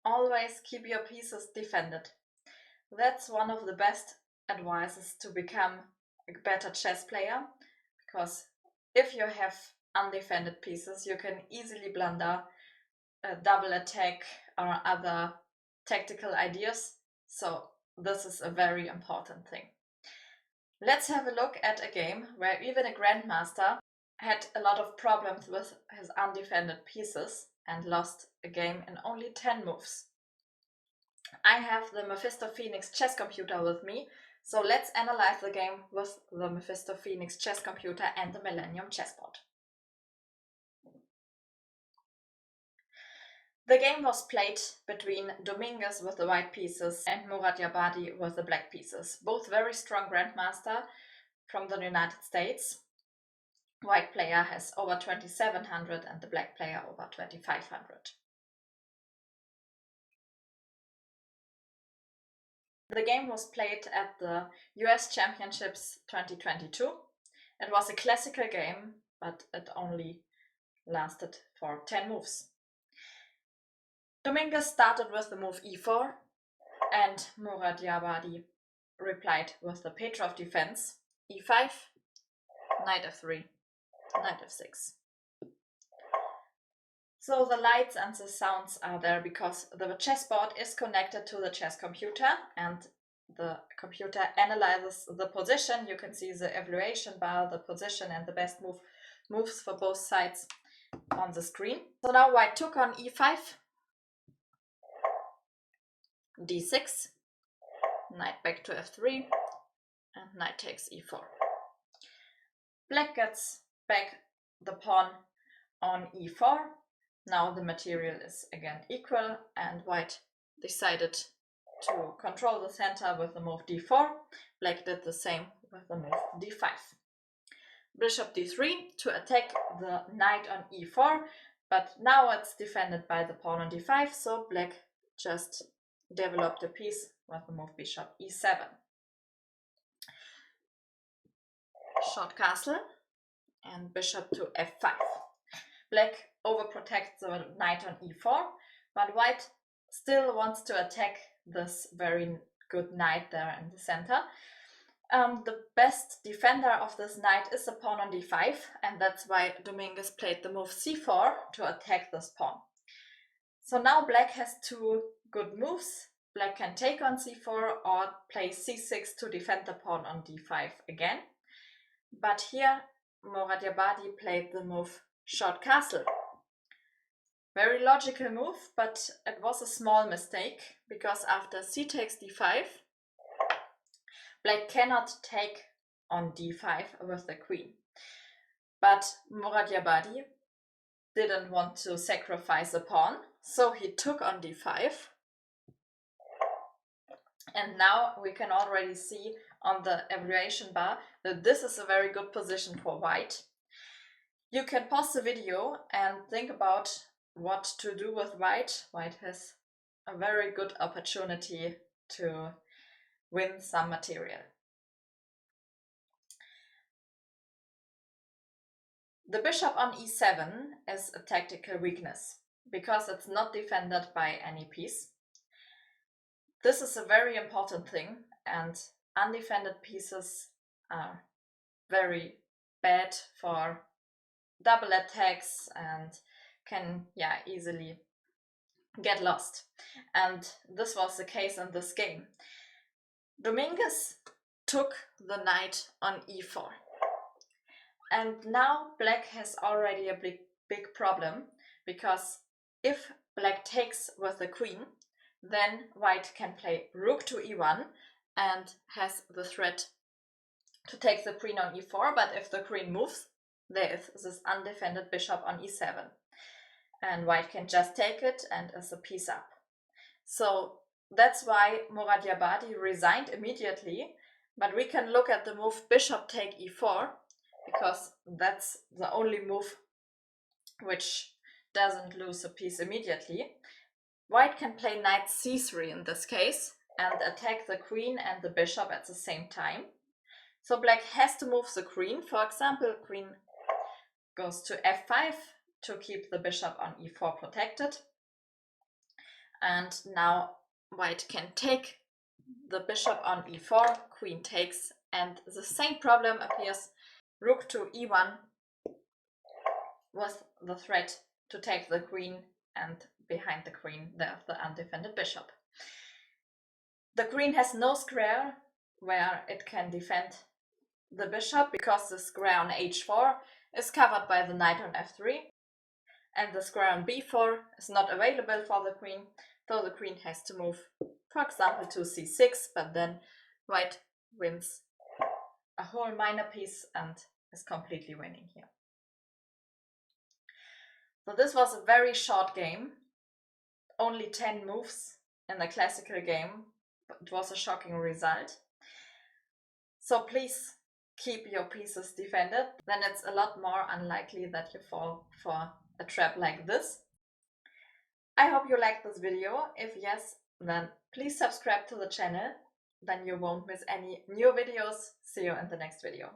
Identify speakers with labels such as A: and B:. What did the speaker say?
A: always keep your pieces defended. That's one of the best advices to become a better chess player, because if you have undefended pieces, you can easily blunder a double attack or other tactical ideas. So this is a very important thing. Let's have a look at a game where even a grandmaster had a lot of problems with his undefended pieces and lost a game in only 10 moves. I have the Mephisto Phoenix chess computer with me, so let's analyze the game with the Mephisto Phoenix chess computer and the Millennium chessboard. The game was played between Dominguez with the white pieces and Murad Yabadi with the black pieces, both very strong grandmaster from the United States. White player has over 2700 and the black player over 2500. The game was played at the US Championships 2022. It was a classical game, but it only lasted for 10 moves. Dominguez started with the move e4, and Murad Yabadi replied with the Petrov defense, e5, knight f3, knight f6. So the lights and the sounds are there because the chessboard is connected to the chess computer and the computer analyzes the position. You can see the evaluation bar, the position and the best moves for both sides on the screen. So now white took on e5, d6, knight back to f3, and knight takes e4. Black gets back the pawn on e4. Now the material is again equal, and white decided to control the center with the move d4. Black did the same with the move d5. Bishop d3 to attack the knight on e4, but now it's defended by the pawn on d5, so black just developed a piece with the move bishop e7. Short castle and bishop to f5. Black overprotects the knight on e4, but white still wants to attack this very good knight there in the center. The best defender of this knight is the pawn on d5, and that's why Dominguez played the move c4 to attack this pawn. So now black has two good moves. Black can take on c4 or play c6 to defend the pawn on d5 again. But here Murad Yabadi played the move short castle. Very logical move, but it was a small mistake, because after c takes d5, black cannot take on d5 with the queen. But Murad Yabadi didn't want to sacrifice a pawn, so he took on d5. And now we can already see on the evaluation bar that this is a very good position for white. You can pause the video and think about what to do with white. White has a very good opportunity to win some material. The bishop on e7 is a tactical weakness because it's not defended by any piece. This is a very important thing, and undefended pieces are very bad for double attacks and can easily get lost. And this was the case in this game. Dominguez took the knight on e4. And now black has already a big problem, because if black takes with the queen, then white can play rook to e1 and has the threat to take the queen on e4, but if the queen moves, there is this undefended bishop on e7. And white can just take it and is a piece up. So that's why Murad Yabadi resigned immediately, but we can look at the move bishop take e4, because that's the only move which doesn't lose a piece immediately. White can play knight c3 in this case and attack the queen and the bishop at the same time. So black has to move the queen. For example, queen goes to f5 to keep the bishop on e4 protected. And now white can take the bishop on e4, queen takes, and the same problem appears. Rook to e1 with the threat to take the queen, and behind the queen there's the undefended bishop. The queen has no square where it can defend the bishop because the square on h4 is covered by the knight on f3, and the square on b4 is not available for the queen, so the queen has to move, for example, to c6, but then white wins a whole minor piece and is completely winning here. So this was a very short game, only 10 moves in the classical game. It was a shocking result. So please keep your pieces defended, then it's a lot more unlikely that you fall for a trap like this. I hope you liked this video. If yes, then please subscribe to the channel, then you won't miss any new videos. See you in the next video.